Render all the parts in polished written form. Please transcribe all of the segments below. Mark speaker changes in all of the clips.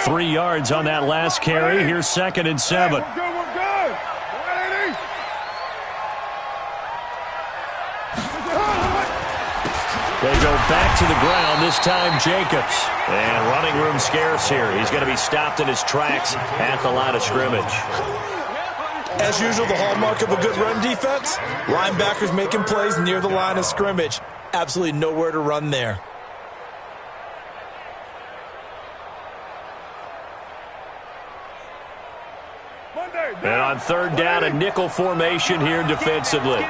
Speaker 1: 3 yards on that last carry. Here's 2nd and 7. They go back to the ground, this time Jacobs. And running room scarce here. He's going to be stopped in his tracks at the line of scrimmage.
Speaker 2: As usual, the hallmark of a good run defense, linebackers making plays near the line of scrimmage. Absolutely nowhere to run there.
Speaker 1: And on 3rd down, a nickel formation here defensively.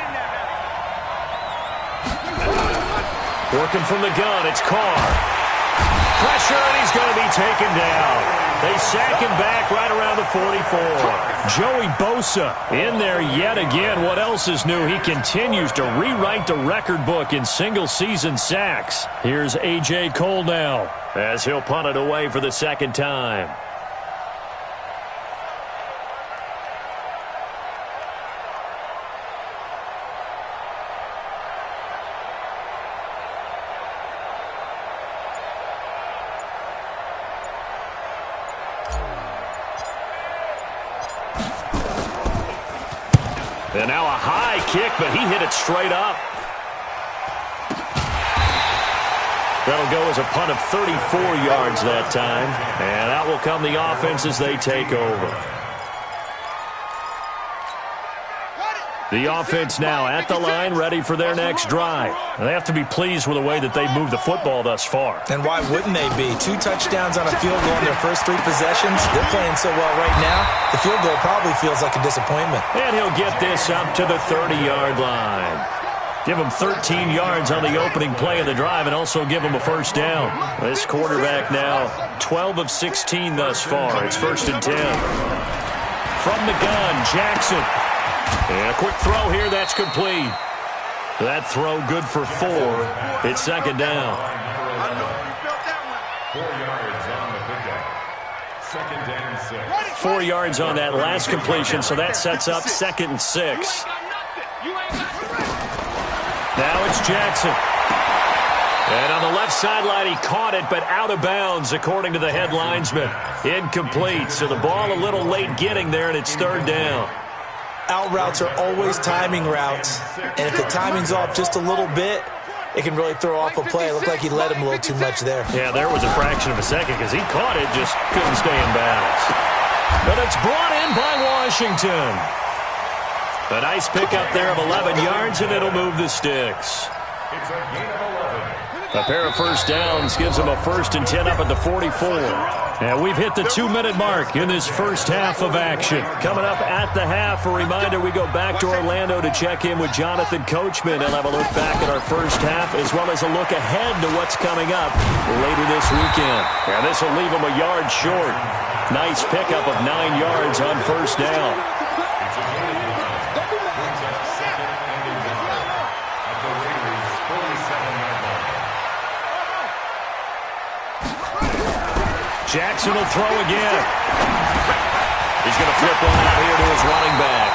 Speaker 1: Working from the gun, it's Carr. Pressure, and he's going to be taken down. They sack him back right around the 44. Joey Bosa in there yet again. What else is new? He continues to rewrite the record book in single-season sacks. Here's A.J. Cole now as he'll punt it away for the 2nd time. And now a high kick, but he hit it straight up. That'll go as a punt of 34 yards that time. And out will come the offense as they take over. The offense now at the line, ready for their next drive. They have to be pleased with the way that they've moved the football thus far.
Speaker 2: And why wouldn't they be? 2 touchdowns on a field goal in their first 3 possessions. They're playing so well right now, the field goal probably feels like a disappointment.
Speaker 1: And he'll get this up to the 30-yard line. Give him 13 yards on the opening play of the drive and also give him a first down. This quarterback now 12 of 16 thus far. It's 1st and 10. From the gun, Jackson. And a quick throw here, that's complete. That throw good for 4. It's 2nd down.
Speaker 3: 4 yards on the pickup. 2nd and 6.
Speaker 1: 4 yards on that last completion, so that sets up 2nd and 6. Now it's Jackson. And on the left sideline, he caught it, but out of bounds, according to the head linesman. Incomplete, so the ball a little late getting there, and it's 3rd down.
Speaker 2: Out routes are always timing routes, and if the timing's off just a little bit, it can really throw off a play. It looked like he let him a little too much there.
Speaker 1: Yeah, there was a fraction of a second because he caught it, just couldn't stay in bounds. But it's brought in by Washington. A nice pickup there of 11 yards, and it'll move the sticks.
Speaker 3: It's a gain of 11.
Speaker 1: A pair of first downs gives them a 1st and 10 up at the 44. And we've hit the 2-minute mark in this first half of action. Coming up at the half, a reminder, we go back to Orlando to check in with Jonathan Coachman and have a look back at our first half, as well as a look ahead to what's coming up later this weekend. And this will leave them a yard short. Nice pickup of 9 yards on first down. Jackson will throw again. He's going to flip one out here to his running back.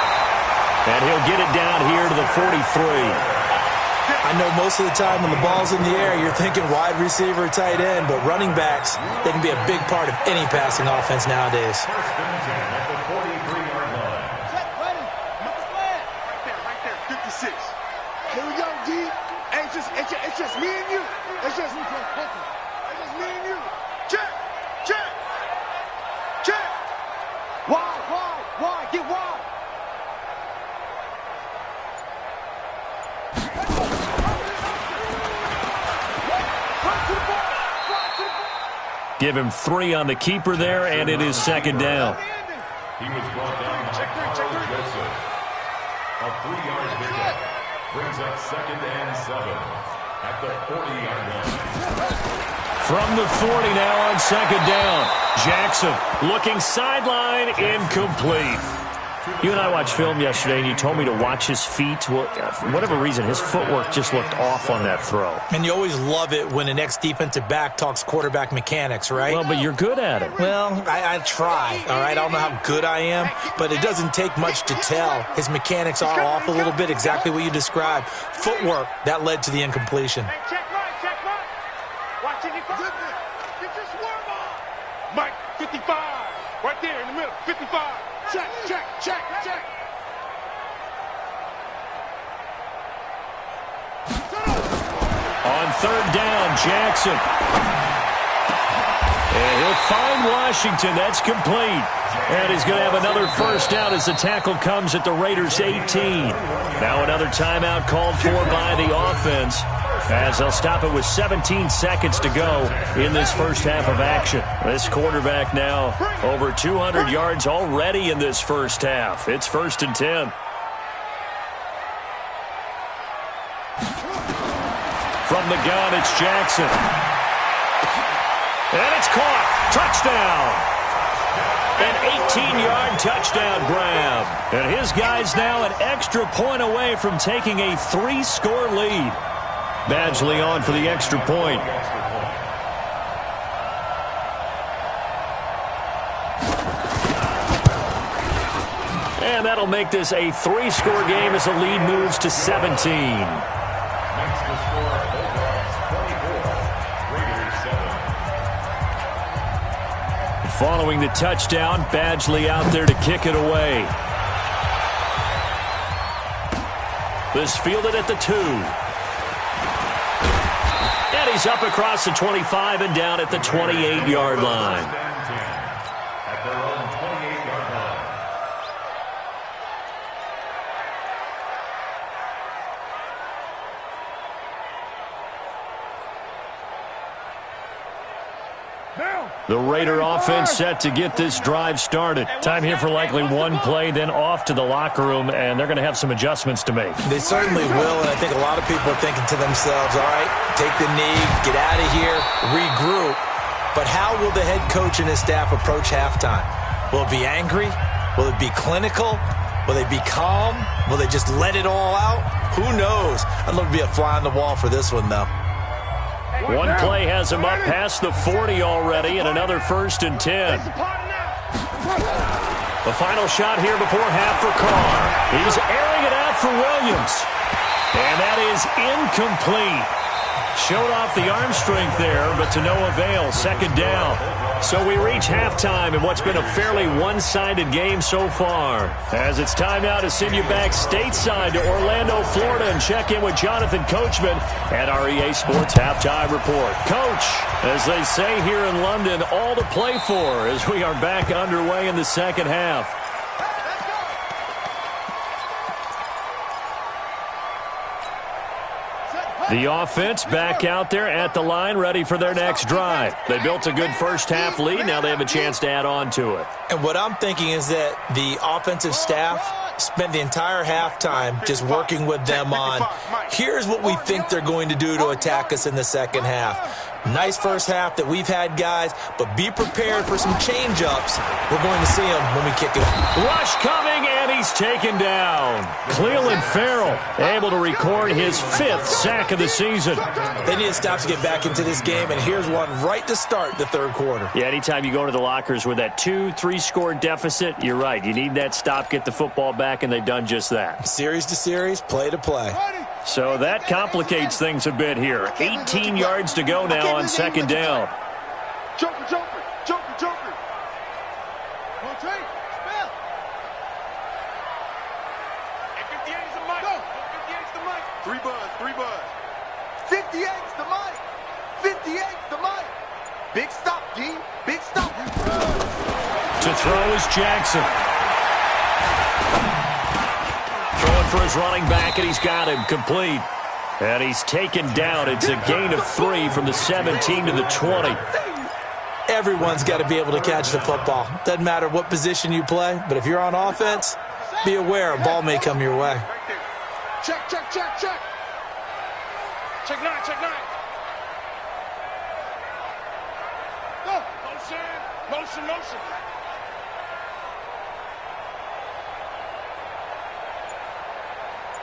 Speaker 1: And he'll get it down here to the 43.
Speaker 2: I know most of the time when the ball's in the air, you're thinking wide receiver, tight end, but running backs, they can be a big part of any passing offense nowadays.
Speaker 4: Here we go, D. It's just me and you. It's just me and you. Check. Wide. Get wide.
Speaker 1: Give him 3 on the keeper there, and it is 2nd down.
Speaker 3: He was brought down by Carl Joseph. A 3-yard pickup brings up 2nd and 7 at the 40-yard line.
Speaker 1: From the 40 now on 2nd down. Jackson looking sideline, incomplete. You and I watched film yesterday, and you told me to watch his feet. Well, for whatever reason, his footwork just looked off on that throw.
Speaker 2: And you always love it when the next defensive back talks quarterback mechanics, right?
Speaker 1: Well, but you're good at it.
Speaker 2: Well, I try, all right? I don't know how good I am, but it doesn't take much to tell. His mechanics are off a little bit, exactly what you described. Footwork, that led to the incompletion.
Speaker 4: Check right. Watch it. Get your swerve on. Mike, 55. Right there in the middle. 55. Check, check, check, check.
Speaker 1: On third down, Jackson. And he'll find Washington. That's complete. And he's going to have another first down as the tackle comes at the Raiders' 18. Now another timeout called for by the offense, as they'll stop it with 17 seconds to go in this first half of action. This quarterback now over 200 yards already in this first half. It's 1st and 10. From the gun, it's Jackson. And it's caught. Touchdown. An 18-yard touchdown grab. And his guy's now an extra point away from taking a 3-score lead. Badgley on for the extra point. And that'll make this a 3-score game as the lead moves to 17.
Speaker 3: Next to score, Bulldogs 24, Raiders 7.
Speaker 1: Following the touchdown, Badgley out there to kick it away. This fielded at the 2. And he's up across the 25 and down at the 28-yard line.
Speaker 3: At their own 28-yard line.
Speaker 1: The Raider offense set to get this drive started. Time here for likely one play, then off to the locker room, and they're going to have some adjustments to make.
Speaker 2: They certainly will, and I think a lot of people are thinking to themselves, all right, take the knee, get out of here, regroup. But how will the head coach and his staff approach halftime? Will it be angry? Will it be clinical? Will they be calm? Will they just let it all out? Who knows? I'd love to be a fly on the wall for this one, though.
Speaker 1: One play has him up past the 40 already, and another 1st and 10. The final shot here before half for Carr. He's airing it out for Williams. And that is incomplete. Showed off the arm strength there, but to no avail. 2nd down. So we reach halftime in what's been a fairly one-sided game so far. As it's time now to send you back stateside to Orlando, Florida, and check in with Jonathan Coachman at our EA Sports Halftime Report. Coach, as they say here in London, all to play for as we are back underway in the second half. The offense back out there at the line, ready for their next drive. They built a good first half lead. Now they have a chance to add on to it.
Speaker 2: And what I'm thinking is that the offensive staff spent the entire halftime just working with them on, here's what we think they're going to do to attack us in the second half. Nice first half that we've had, guys, but be prepared for some change-ups. We're going to see them when we kick it.
Speaker 1: Rush coming, and he's taken down. Cleveland Farrell able to record his 5th sack of the season.
Speaker 2: They need to stop to get back into this game, and here's one right to start the third quarter.
Speaker 1: Yeah, anytime you go to the lockers with that 2-3-score deficit, you're right. You need that stop, get the football back, and they've done just that.
Speaker 2: Series to series, play to play.
Speaker 1: So that complicates things a bit here. 18 yards to go now on 2nd down.
Speaker 4: Joker, joker, joker, joker. One take, spell. And 58 is the mic. Go. 58 is the mic. 3 buzz, 3 buzz. 58 is the mic. 58 is the mic. Big stop, D. Big stop.
Speaker 1: To throw is Jackson. Throwing for his running back, and he's got him complete. And he's taken down. It's a gain of 3 from the 17 to the 20.
Speaker 2: Everyone's got to be able to catch the football. Doesn't matter what position you play, but if you're on offense, be aware a ball may come your way.
Speaker 4: Check, check, check, check. Check 9, check 9. Go. Motion, motion, motion.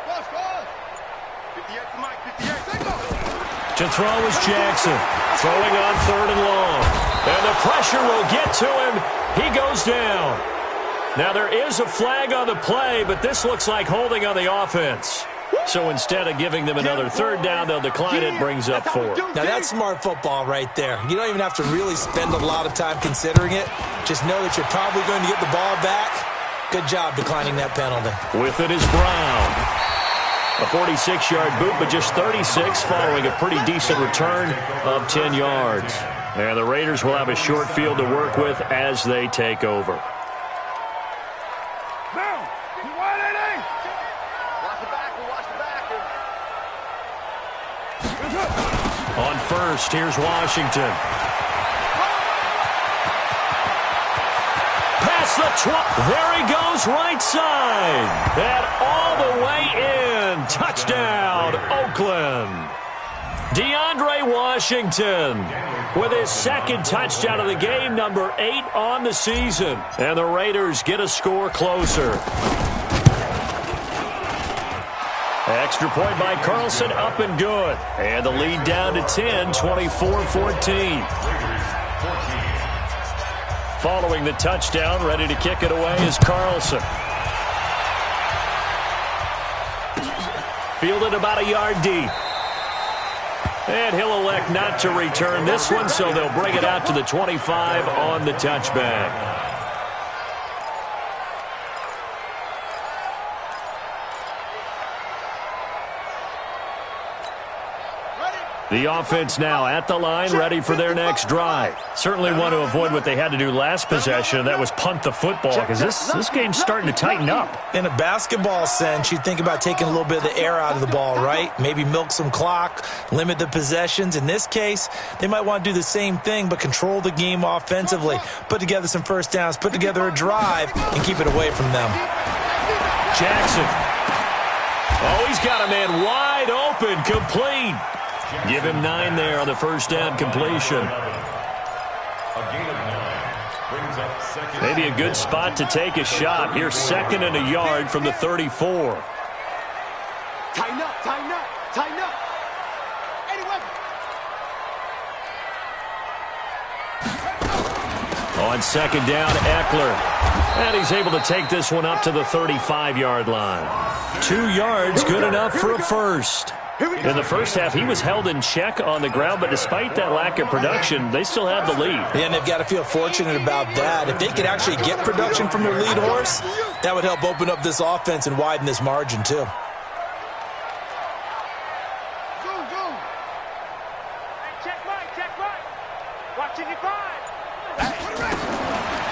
Speaker 4: Pause, pause. 58 to Mike, 58. Take off.
Speaker 1: To throw is Jackson. Throwing on 3rd and long. And the pressure will get to him. He goes down. Now there is a flag on the play, but this looks like holding on the offense. So instead of giving them another third down, they'll decline it, brings up 4.
Speaker 2: Now, that's smart football right there. You don't even have to really spend a lot of time considering it. Just know that you're probably going to get the ball back. Good job declining that penalty.
Speaker 1: With it is Brown. A 46-yard boot, but just 36 following a pretty decent return of 10 yards. And the Raiders will have a short field to work with as they take over. On first, here's Washington. Past the 12. There he goes, right side. And all the way in. Touchdown, Oakland. DeAndre Washington with his second touchdown of the game, number 8 on the season. And the Raiders get a score closer. Extra point by Carlson, up and good. And the lead down to 10, 24-14. Following the touchdown, ready to kick it away is Carlson. Fielded about a yard deep. And he'll elect not to return this one, so they'll bring it out to the 25 on the touchback. The offense now at the line, ready for their next drive. Certainly want to avoid what they had to do last possession, and that was punt the football, because this game's starting to tighten up.
Speaker 2: In a basketball sense, you think about taking a little bit of the air out of the ball, right? Maybe milk some clock, limit the possessions. In this case, they might want to do the same thing, but control the game offensively. Put together some first downs, put together a drive, and keep it away from them.
Speaker 1: Jackson. Oh, he's got a man wide open, complete. Give him 9 there on the first down completion. Maybe a good spot to take a shot. Here's 2nd and a yard from the 34.
Speaker 4: Tighten up, tighten up, tighten up.
Speaker 1: On second down, Eckler. And he's able to take this one up to the 35-yard line. 2 yards, good enough for a first. In the first half, he was held in check on the ground, but despite that lack of production, they still have the lead.
Speaker 2: Yeah, and they've got to feel fortunate about that. If they could actually get production from their lead horse, that would help open up this offense and widen this margin, too.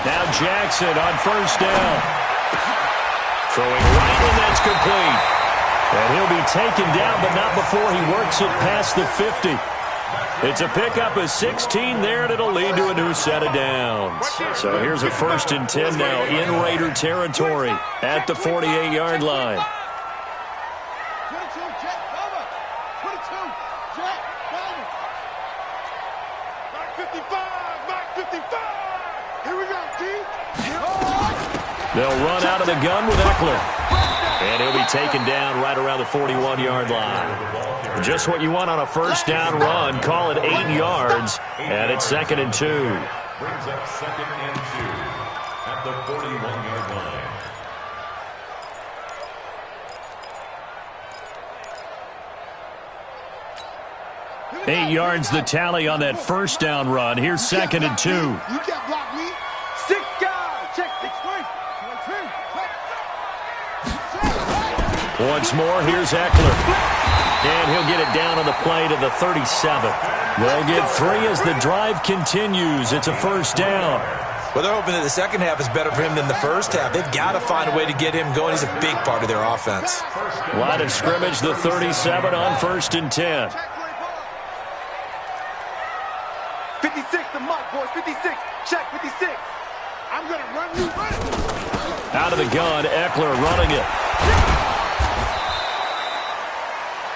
Speaker 1: Now Jackson on first down. Throwing right, and that's complete. And he'll be taken down, but not before he works it past the 50. It's a pickup of 16 there, and it'll lead to a new set of downs. So here's a 1st and 10 now in Raider territory at the 48-yard line.
Speaker 4: 22, Jet, cover. 22, Jet, cover. Back 55, back 55. Here we go, D.
Speaker 1: They'll run out of the gun with Eckler. And he'll be taken down right around the 41-yard line. Just what you want on a first down run. Call it 8 yards, and it's 2nd and 2.
Speaker 3: Brings up 2nd and 2 at the 41-yard line.
Speaker 1: 8 yards the tally on that first down run. Here's 2nd and 2.
Speaker 4: You can't block me. 6 guys. Check 6 3.
Speaker 1: Once more, here's Eckler. And he'll get it down on the play to the 37. They'll get 3 as the drive continues. It's a first down.
Speaker 2: Well, they're hoping that the second half is better for him than the first half. They've got to find a way to get him going. He's a big part of their offense.
Speaker 1: Line of scrimmage, the 37 on 1st and 10.
Speaker 4: 56, the mic, boys. 56. Check 56. I'm going to run you.
Speaker 1: Out of the gun, Eckler running it.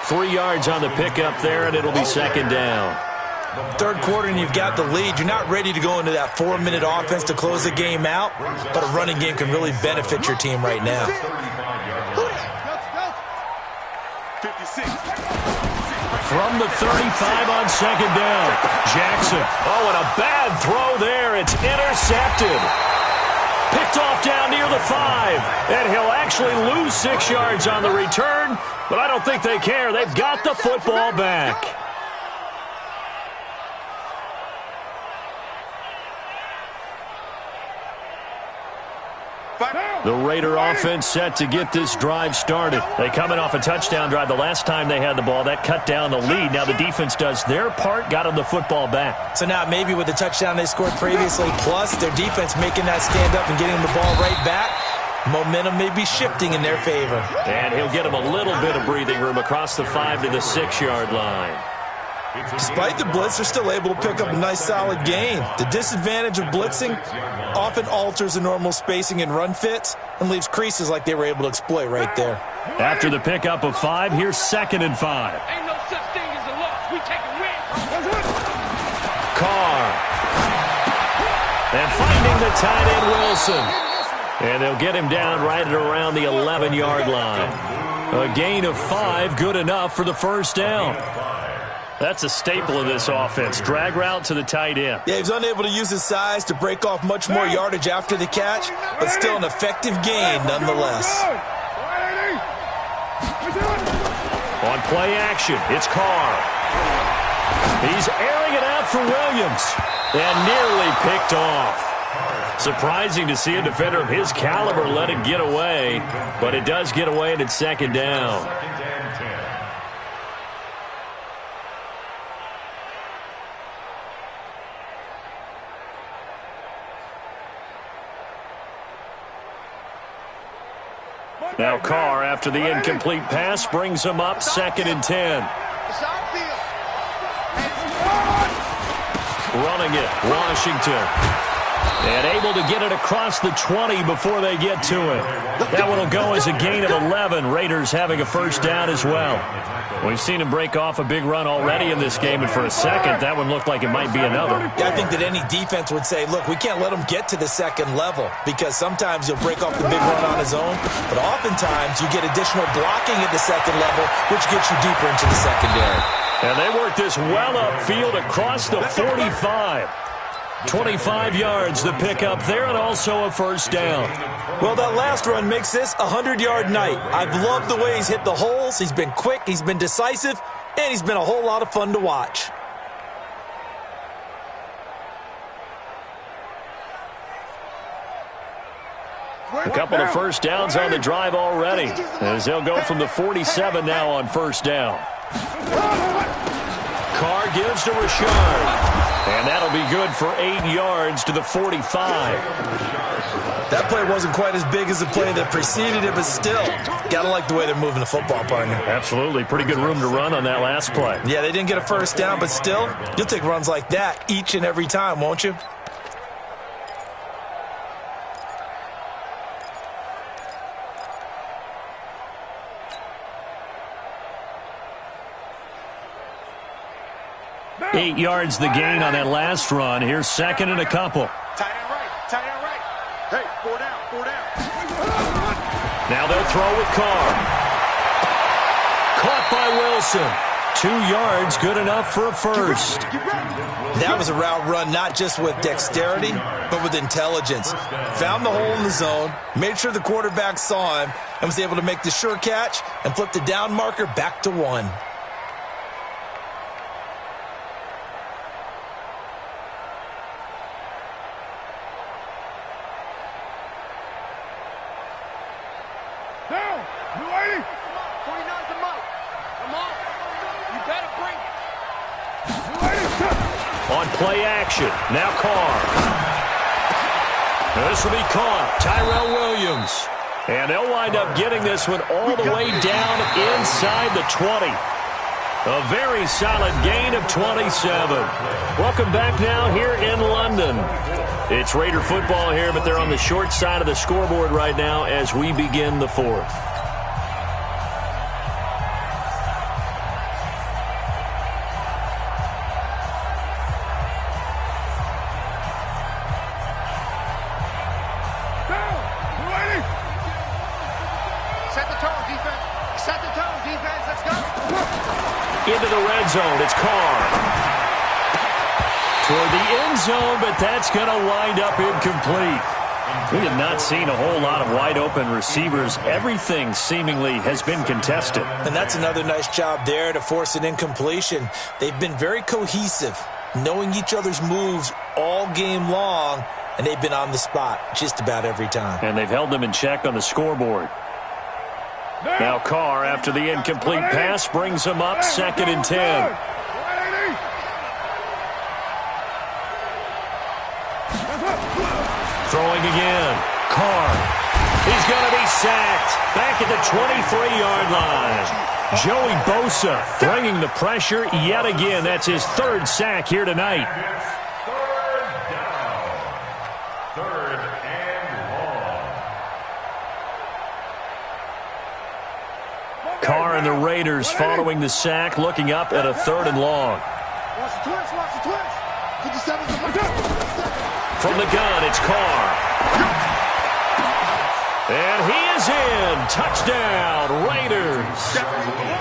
Speaker 1: 3 yards on the pickup there, and it'll be 2nd down.
Speaker 2: Third quarter, and you've got the lead. You're not ready to go into that 4-minute offense to close the game out, but a running game can really benefit your team right now.
Speaker 4: 56.
Speaker 1: From the 35 on 2nd down, Jackson. Oh, and a bad throw there. It's intercepted. Picked off down near near the 5. And he'll actually lose 6 yards on the return, but I don't think they care. They've got the football back. The Raider offense set to get this drive started. They coming off a touchdown drive the last time they had the ball. That cut down the lead. Now the defense does their part, got them the football back.
Speaker 2: So now maybe with the touchdown they scored previously, plus their defense making that stand up and getting the ball right back, momentum may be shifting in their favor.
Speaker 1: And he'll get them a little bit of breathing room across the 5 to the 6-yard line.
Speaker 2: Despite the blitz, they're still able to pick up a nice solid gain. The disadvantage of blitzing often alters the normal spacing and run fits and leaves creases like they were able to exploit right there.
Speaker 1: After the pickup of 5, here's 2nd and 5.
Speaker 5: Ain't no such thing as a loss. We take a win.
Speaker 1: Carr. And finding the tight end, Wilson. And they'll get him down right at around the 11-yard line. A gain of 5, good enough for the first down. That's a staple of this offense. Drag route to the tight end.
Speaker 2: Yeah, he's unable to use his size to break off much more yardage after the catch, but still an effective gain nonetheless.
Speaker 1: On play action, it's Carr. He's airing it out for Williams. And nearly picked off. Surprising to see a defender of his caliber let it get away, but it does get away and it's 2nd down. Now Carr, after the incomplete pass, brings him up 2nd and 10. Running it, Washington. And able to get it across the 20 before they get to it. That one will go as a gain of 11. Raiders having a first down as well. We've seen him break off a big run already in this game, and for a second, that one looked like it might be another.
Speaker 2: Yeah, I think that any defense would say, look, we can't let him get to the 2nd level because sometimes he'll break off the big run on his own, but oftentimes you get additional blocking at the 2nd level, which gets you deeper into the secondary.
Speaker 1: And they work this well upfield across the 45. 25 yards the pickup there, and also a first down.
Speaker 2: Well, that last run makes this a 100-yard night. I've loved the way he's hit the holes. He's been quick, he's been decisive, and he's been a whole lot of fun to watch.
Speaker 1: A couple of first downs on the drive already, as they'll go from the 47 now on first down. Carr gives to Rashard. And that'll be good for 8 yards to the 45.
Speaker 2: That play wasn't quite as big as the play that preceded it, but still, gotta like the way they're moving the football, partner.
Speaker 1: Absolutely. Pretty good room to run on that last play.
Speaker 2: Yeah, they didn't get a first down, but still, you'll take runs like that each and every time, won't you?
Speaker 1: Eight yards the gain on that last run. Here's 2nd and a couple.
Speaker 4: Tight end right, tight end right. Hey, 4 down, 4 down.
Speaker 1: Now they'll throw with Carr. Caught by Wilson. 2 yards, good enough for a first.
Speaker 2: That was a route run not just with dexterity, but with intelligence. Found the hole in the zone, made sure the quarterback saw him, and was able to make the sure catch and flip the down marker back to 1.
Speaker 1: On play action, now Carr. This will be caught, Tyrell Williams. And they'll wind up getting this one all the way down inside the 20. A very solid gain of 27. Welcome back now here in London. It's Raider football here, but they're on the short side of the scoreboard right now as we begin the 4th. Into the red zone, it's Carr. Toward the end zone, but that's going to wind up incomplete. We have not seen a whole lot of wide-open receivers. Everything seemingly has been contested.
Speaker 2: And that's another nice job there to force an incompletion. They've been very cohesive, knowing each other's moves all game long, and they've been on the spot just about every time.
Speaker 1: And they've held them in check on the scoreboard. Now Carr, after the incomplete pass, brings them up 2nd and 10. Throwing again. Carr. He's going to be sacked. Back at the 23-yard line. Joey Bosa bringing the pressure yet again. That's his 3rd sack here tonight.
Speaker 3: Third and long.
Speaker 1: Carr and the Raiders following the sack, looking up at a 3rd and long.
Speaker 4: Watch the twist, watch the twist. 57's the
Speaker 1: From the gun, it's Carr. And he is in. Touchdown, Raiders.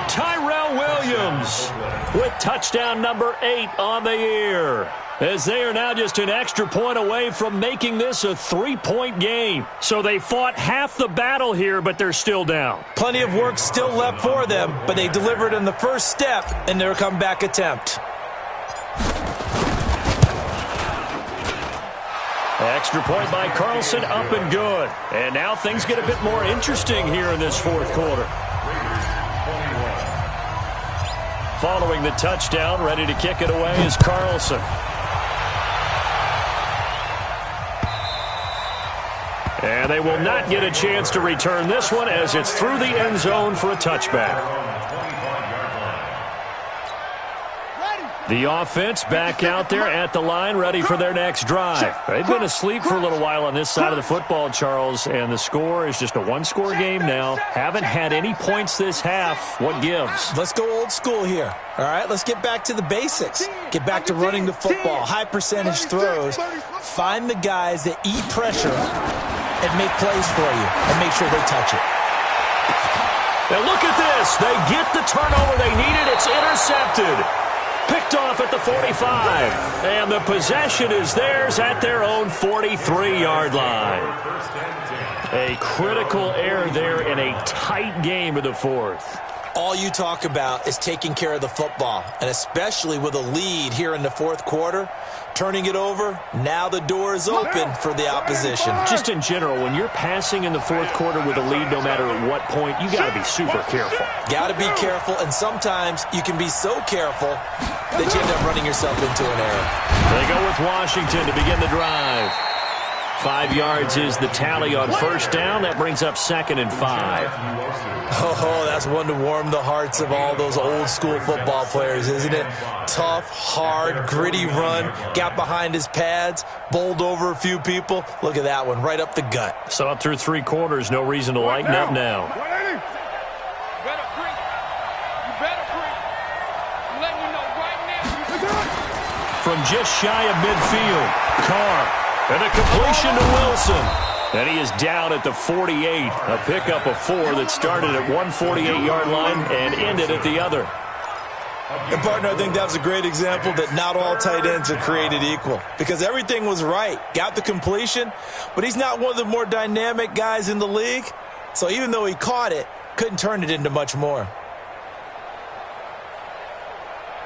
Speaker 1: Tyrell Williams with touchdown number 8 on the year, as they are now just an extra point away from making this a 3-point game. So they fought half the battle here, but they're still down.
Speaker 2: Plenty of work still left for them, but they delivered in the first step in their comeback attempt.
Speaker 1: Extra point by Carlson, up and good. And now things get a bit more interesting here in this 4th quarter. Following the touchdown, ready to kick it away is Carlson. And they will not get a chance to return this one, as it's through the end zone for a touchback. The offense back out there at the line, ready for their next drive. They've been asleep for a little while on this side of the football, Charles, and the score is just a 1-score game now. Haven't had any points this half. What gives?
Speaker 2: Let's go old school here. All right, let's get back to the basics. Get back to running the football, high percentage throws. Find the guys that eat pressure and make plays for you, and make sure they touch it.
Speaker 1: Now look at this. They get the turnover they needed. It's intercepted. Picked off at the 45. And the possession is theirs at their own 43-yard line. A critical error there in a tight game of the 4th.
Speaker 2: All you talk about is taking care of the football, and especially with a lead here in the 4th quarter, turning it over, now the door is open for the opposition.
Speaker 1: Just in general, when you're passing in the 4th quarter with a lead, no matter at what point, you got to be super careful.
Speaker 2: Got to be careful, and sometimes you can be so careful that you end up running yourself into an error.
Speaker 1: They go with Washington to begin the drive. 5 yards is the tally on 1st down. That brings up 2nd and 5.
Speaker 2: Oh, that's one to warm the hearts of all those old school football players, isn't it? Tough, hard, gritty run, got behind his pads, bowled over a few people. Look at that one, right up the gut.
Speaker 1: So up through 3 quarters, no reason to lighten up now.
Speaker 5: You better breathe. You better breathe. I'm letting you know right now.
Speaker 1: From just shy of midfield, Carr. And a completion to Wilson. And he is down at the 48. A pickup of 4 that started at 148-yard line and ended at the other.
Speaker 2: And, partner, I think that was a great example that not all tight ends are created equal, because everything was right. Got the completion, but he's not one of the more dynamic guys in the league. So even though he caught it, couldn't turn it into much more.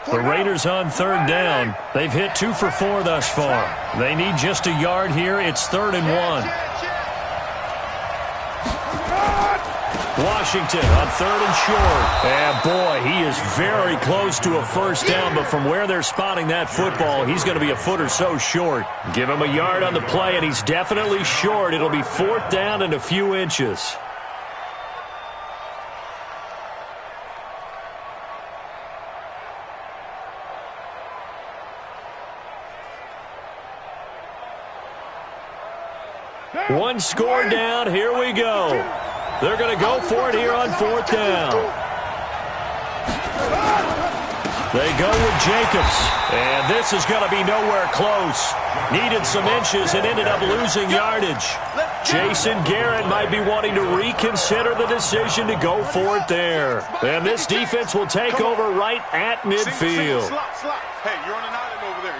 Speaker 1: The Raiders on 3rd down. They've hit 2 for 4 thus far. They need just a yard here. It's 3rd and 1. Washington on 3rd and short. And boy, he is very close to a 1st down, but from where they're spotting that football, he's going to be a foot or so short. Give him a yard on the play, and he's definitely short. It'll be 4th down and a few inches. One score down. Here we go. They're going to go for it here on 4th down. They go with Jacobs. And this is going to be nowhere close. Needed some inches and ended up losing yardage. Jason Garrett might be wanting to reconsider the decision to go for it there. And this defense will take over right at midfield.
Speaker 4: Hey, you're on an island over there.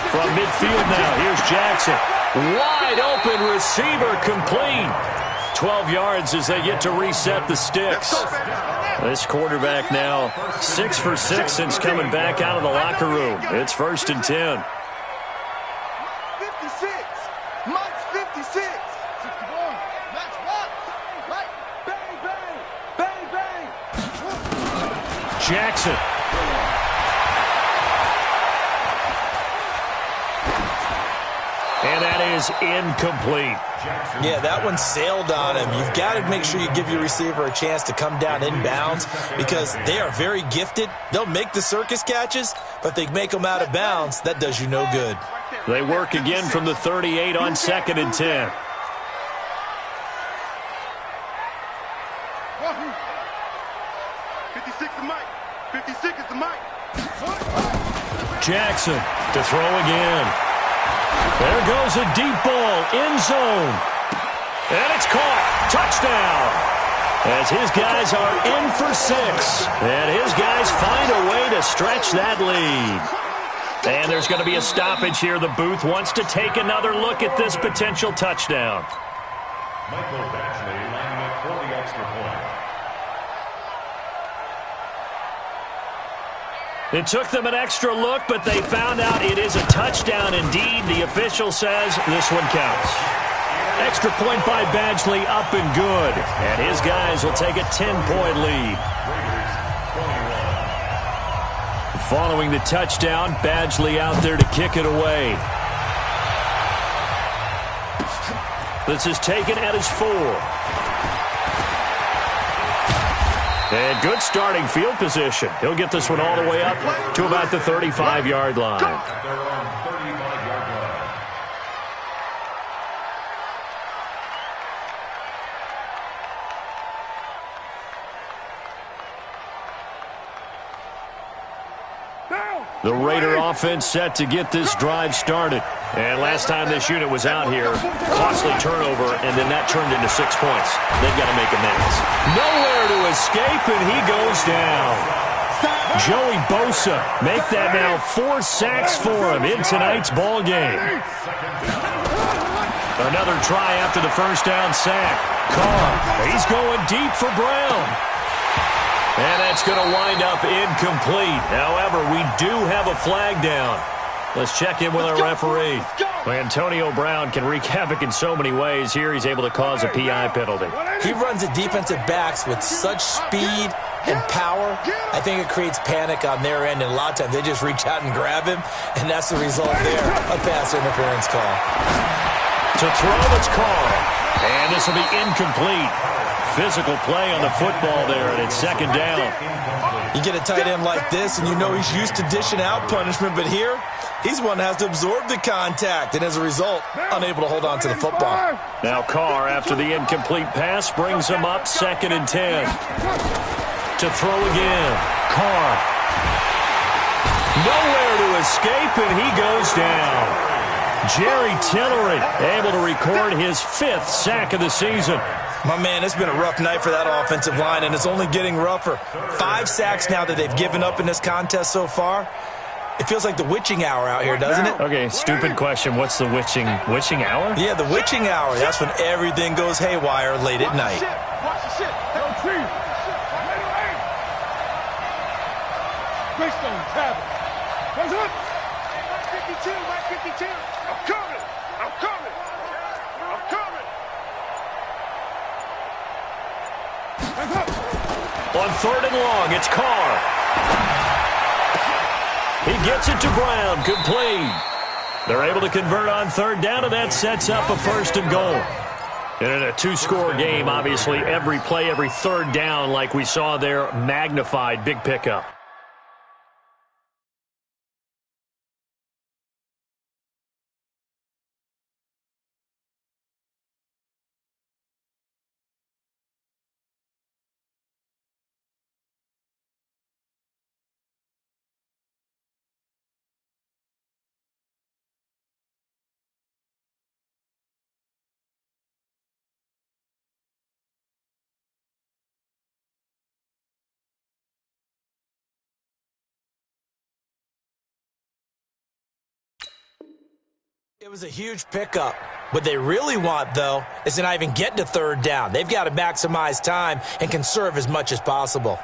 Speaker 1: From midfield now, here's Jackson. Wide open receiver complete. 12 yards as they get to reset the sticks. This quarterback now 6 for 6 since coming back out of the locker room. It's 1st and 10.
Speaker 4: 56. Mike's 56. 61. That's what? Mike, bang, bang. Bang, bang.
Speaker 1: Jackson. And that is incomplete.
Speaker 2: Yeah, that one sailed on him. You've got to make sure you give your receiver a chance to come down inbounds because they are very gifted. They'll make the circus catches, but they make them out of bounds. That does you no good.
Speaker 1: They work again from the 38 on 2nd and 10.
Speaker 4: Wahoo! 56 is Mike. 56 is the Mike.
Speaker 1: Jackson to throw again. There goes a deep ball, end zone. And it's caught. Touchdown. As his guys are in for 6. And his guys find a way to stretch that lead. And there's going to be a stoppage here. The booth wants to take another look at this potential touchdown.
Speaker 3: Michael Batchley lining up for the extra point.
Speaker 1: It took them an extra look, but they found out it is a touchdown indeed. The official says this one counts. Extra point by Badgley, up and good. And his guys will take a 10-point lead. Following the touchdown, Badgley out there to kick it away. This is taken at his 4. And good starting field position. He'll get this one all the way up to about the 35-yard line.
Speaker 3: They're on 35-yard line.
Speaker 1: The Raider offense set to get this drive started. And last time this unit was out here, costly turnover, and then that turned into 6 points. They've got to make amends. Nowhere to escape, and he goes down. Joey Bosa make that now 4 sacks for him in tonight's ball game. Another try after the first down sack. Carr, he's going deep for Brown. And that's going to wind up incomplete. However, we do have a flag down. Let's check in with our referee. Antonio Brown can wreak havoc in so many ways. Here he's able to cause a PI penalty.
Speaker 2: He runs the defensive backs with such speed and power. I think it creates panic on their end, and a lot of times they just reach out and grab him, and that's the result there, a pass interference call.
Speaker 1: To throw, it's Carr. And this will be incomplete. Physical play on the football there, and it's 2nd down.
Speaker 2: You get a tight end like this, and you know he's used to dishing out punishment, but here, he's one that has to absorb the contact, and as a result, unable to hold on to the football.
Speaker 1: Now Carr, after the incomplete pass, brings him up 2nd and 10. To throw again. Carr. Nowhere to escape, and he goes down. Jerry Tillery able to record his 5th sack of the season.
Speaker 2: My man, it's been a rough night for that offensive line, and it's only getting rougher. 5 sacks now that they've given up in this contest so far. It feels like the witching hour out here, doesn't it?
Speaker 1: Okay, stupid question. What's the witching hour?
Speaker 2: Yeah, the witching hour. That's when everything goes haywire late at night.
Speaker 5: Watch the shit. Greystone, Travis. Hands up. Mike 52, Mike 52. I'm coming. I'm coming. I'm coming. Hands up.
Speaker 1: On 3rd and long, it's Carr. He gets it to Brown, complete. They're able to convert on 3rd down, and that sets up a 1st and goal. And in a 2-score game, obviously, every play, every 3rd down, like we saw there, magnified, big pickup.
Speaker 2: It was a huge pickup. What they really want, though, is to not even get to third down. They've got to maximize time and conserve as much as possible.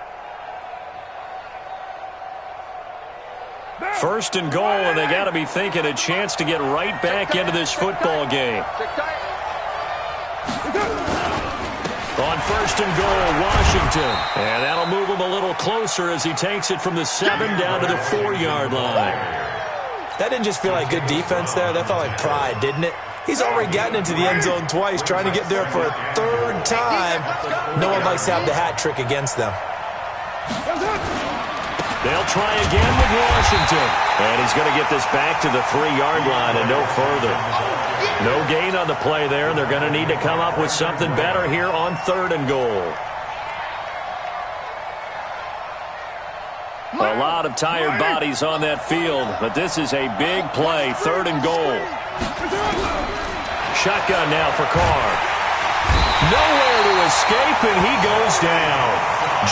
Speaker 1: First and goal, and they got to be thinking a chance to get right back into this football game. On first and goal, Washington. And that'll move him a little closer as he takes it from the 7 down to the 4-yard line.
Speaker 2: That didn't just feel like good defense there. That felt like pride, didn't it? He's already gotten into the end zone twice, trying to get there for a third time. No one likes to have the hat trick against them.
Speaker 1: They'll try again with Washington. And he's going to get this back to the 3-yard line and no further. No gain on the play there, and they're going to need to come up with something better here on third and goal. A lot of tired bodies on that field, but this is a big play, third and goal. Shotgun now for Carr. Nowhere to escape, and he goes down.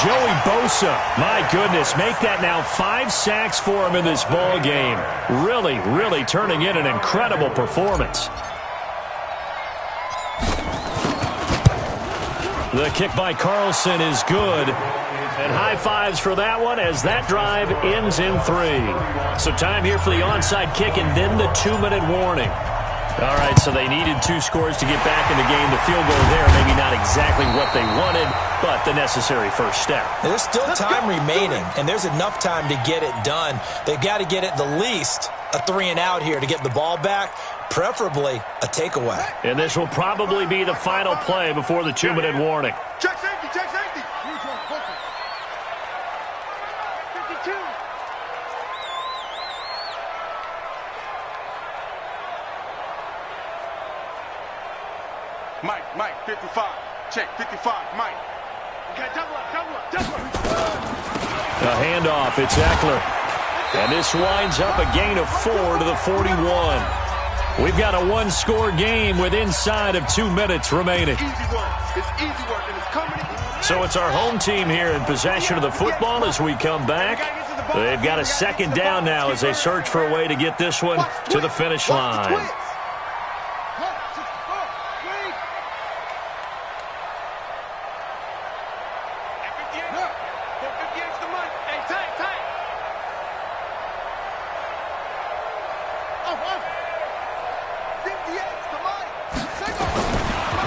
Speaker 1: Joey Bosa, my goodness, make that now 5 sacks for him in this ball game. Really, really turning in an incredible performance. The kick by Carlson is good. And high fives for that one as that drive ends in 3. So time here for the onside kick and then the 2-minute warning. All right, so they needed 2 scores to get back in the game. The field goal there, maybe not exactly what they wanted, but the necessary first step.
Speaker 2: There's still time remaining, and there's enough time to get it done. They've got to get at the least a 3-and-out here to get the ball back, preferably a takeaway.
Speaker 1: And this will probably be the final play before the 2-minute warning.
Speaker 5: Check safety, check safety. 52. Mike, 55. Check, 55, Mike. Okay, double up.
Speaker 1: A handoff, it's Eckler. And this winds up a gain of 4 to the 41. We've got a 1-score game with inside of 2 minutes remaining.
Speaker 5: It's easy work, and it's coming.
Speaker 1: So it's our home team here in possession of the football as we come back. They've got a 2nd down now as they search for a way to get this one to the finish line.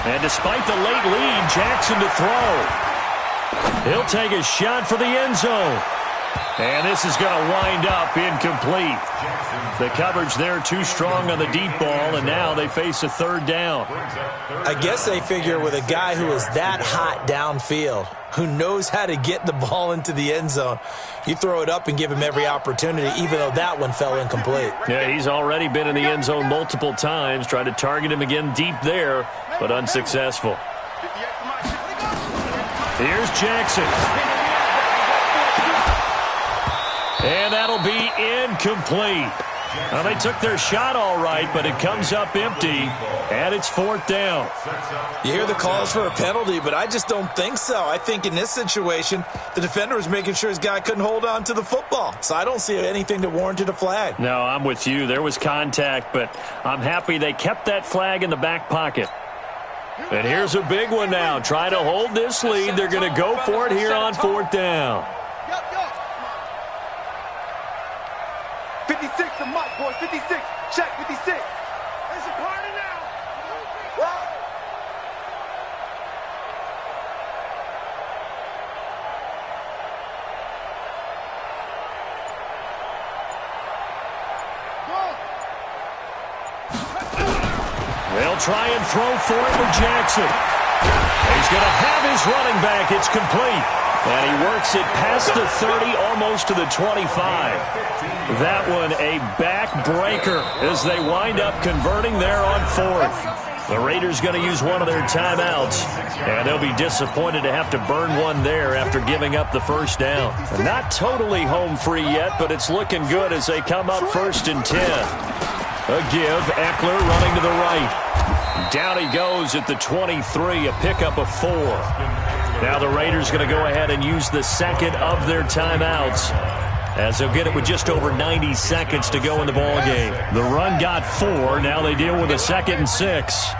Speaker 1: And despite the late lead, Jackson to throw. He'll take a shot for the end zone. And this is going to wind up incomplete. The coverage there too strong on the deep ball, and now they face a 3rd down.
Speaker 2: I guess they figure with a guy who is that hot downfield, who knows how to get the ball into the end zone, you throw it up and give him every opportunity, even though that one fell incomplete.
Speaker 1: Yeah, he's already been in the end zone multiple times, tried to target him again deep there, but unsuccessful. Here's Jackson. And that'll be incomplete. Now, they took their shot all right, but it comes up empty, and it's 4th down.
Speaker 2: You hear the calls for a penalty, but I just don't think so. I think in this situation, the defender was making sure his guy couldn't hold on to the football. So I don't see anything that warranted a flag.
Speaker 1: No, I'm with you. There was contact, but I'm happy they kept that flag in the back pocket. And here's a big one now. Trying to hold this lead. They're going to go for it here on 4th down.
Speaker 5: 56 to Mike, boys. 56. Check, 56. It's a party now.
Speaker 1: They'll try and throw for it with Jackson. He's going to have his running back. It's complete. And he works it past the 30, almost to the 25. That one a backbreaker as they wind up converting there on 4th. The Raiders going to use one of their timeouts, and they'll be disappointed to have to burn one there after giving up the 1st down. Not totally home free yet, but it's looking good as they come up 1st and 10. A give, Eckler running to the right. Down he goes at the 23, a pickup of 4. Now the Raiders going to go ahead and use the 2nd of their timeouts as they'll get it with just over 90 seconds to go in the ball game. The run got 4. Now they deal with a 2nd and 6.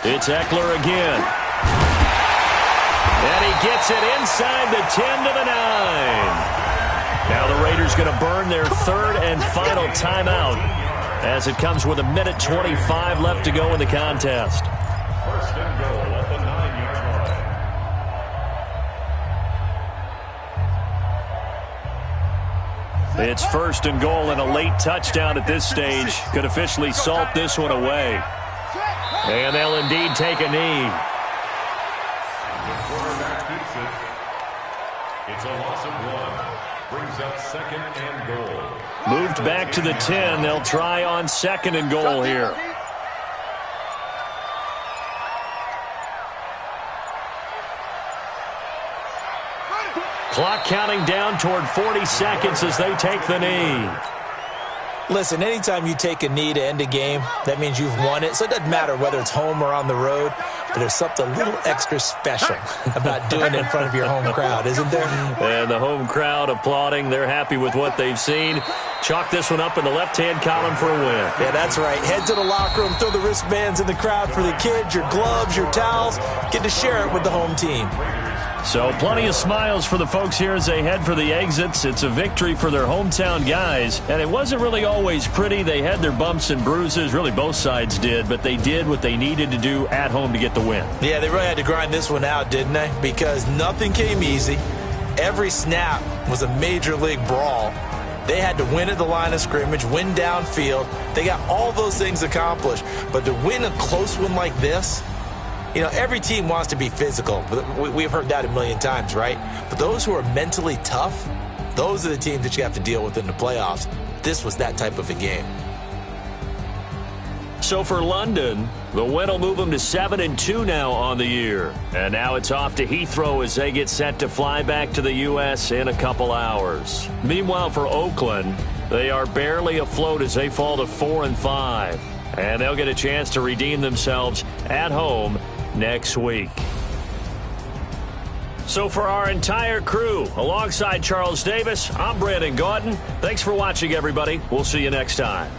Speaker 1: It's Eckler again. And he gets it inside the 10 to the 9. Now the Raiders going to burn their 3rd and final timeout as it comes with 1:25 left to go in the contest.
Speaker 3: First and goal at the 9-yard line.
Speaker 1: It's 1st and goal, and a late touchdown at this stage could officially salt this one away. And they'll indeed take a knee.
Speaker 3: The quarterback keeps it. It's a loss of 1. Brings up 2nd and goal.
Speaker 1: Moved back to the 10. They'll try on 2nd and goal here. Clock counting down toward 40 seconds as they take the knee.
Speaker 2: Listen, anytime you take a knee to end a game, that means you've won it. So it doesn't matter whether it's home or on the road, but there's something a little extra special about doing it in front of your home crowd, isn't there?
Speaker 1: And the home crowd applauding. They're happy with what they've seen. Chalk this one up in the left-hand column for a win.
Speaker 2: Yeah, that's right. Head to the locker room, throw the wristbands in the crowd for the kids, your gloves, your towels. Get to share it with the home team.
Speaker 1: So plenty of smiles for the folks here as they head for the exits. It's a victory for their hometown guys, and it wasn't really always pretty. They had their bumps and bruises. Really, both sides did, but they did what they needed to do at home to get the win.
Speaker 2: Yeah, they really had to grind this one out, didn't they? Because nothing came easy. Every snap was a major league brawl. They had to win at the line of scrimmage, win downfield. They got all those things accomplished. But to win a close one like this, you know, every team wants to be physical. We've heard that a million times, right? But those who are mentally tough, those are the teams that you have to deal with in the playoffs. This was that type of a game.
Speaker 1: So for London, the win will move them to 7-2 now on the year. And now it's off to Heathrow as they get set to fly back to the U.S. in a couple hours. Meanwhile, for Oakland, they are barely afloat as they fall to 4-5. And they'll get a chance to redeem themselves at home next week. So for our entire crew, alongside Charles Davis, I'm Brandon Gaudin. Thanks for watching, everybody. We'll see you next time.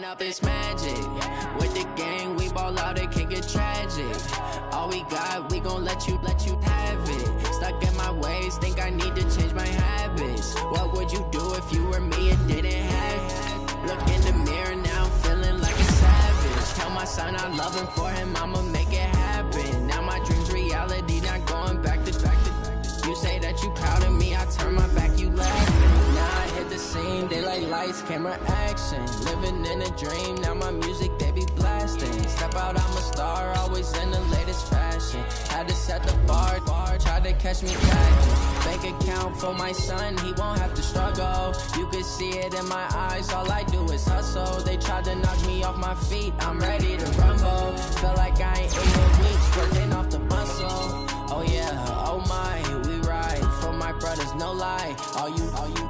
Speaker 6: Up this magic with the gang, we ball out, it can get tragic. All we got, we gon' let you have it. Stuck in my ways, think I need to change my habits. What would you do if you were me and didn't have it? Look in the mirror now, I'm feeling like a savage. Tell my son I love him, for him I'ma make it happen. Now my dreams reality, not going back to. You say that you proud of me, I turn my back, you laughing. Now I hit the scene, daylight lights, camera action. Living in a dream, now my music, they be blasting. Step out, I'm a star, always in the latest fashion. Had to set the bar, tried to catch me back. Bank account for my son, he won't have to struggle. You can see it in my eyes, all I do is hustle. They tried to knock me off my feet, I'm ready to rumble. Feel like I ain't ate in weeks, working off the muscle. Oh yeah, oh my, we ride for my brothers, no lie. All you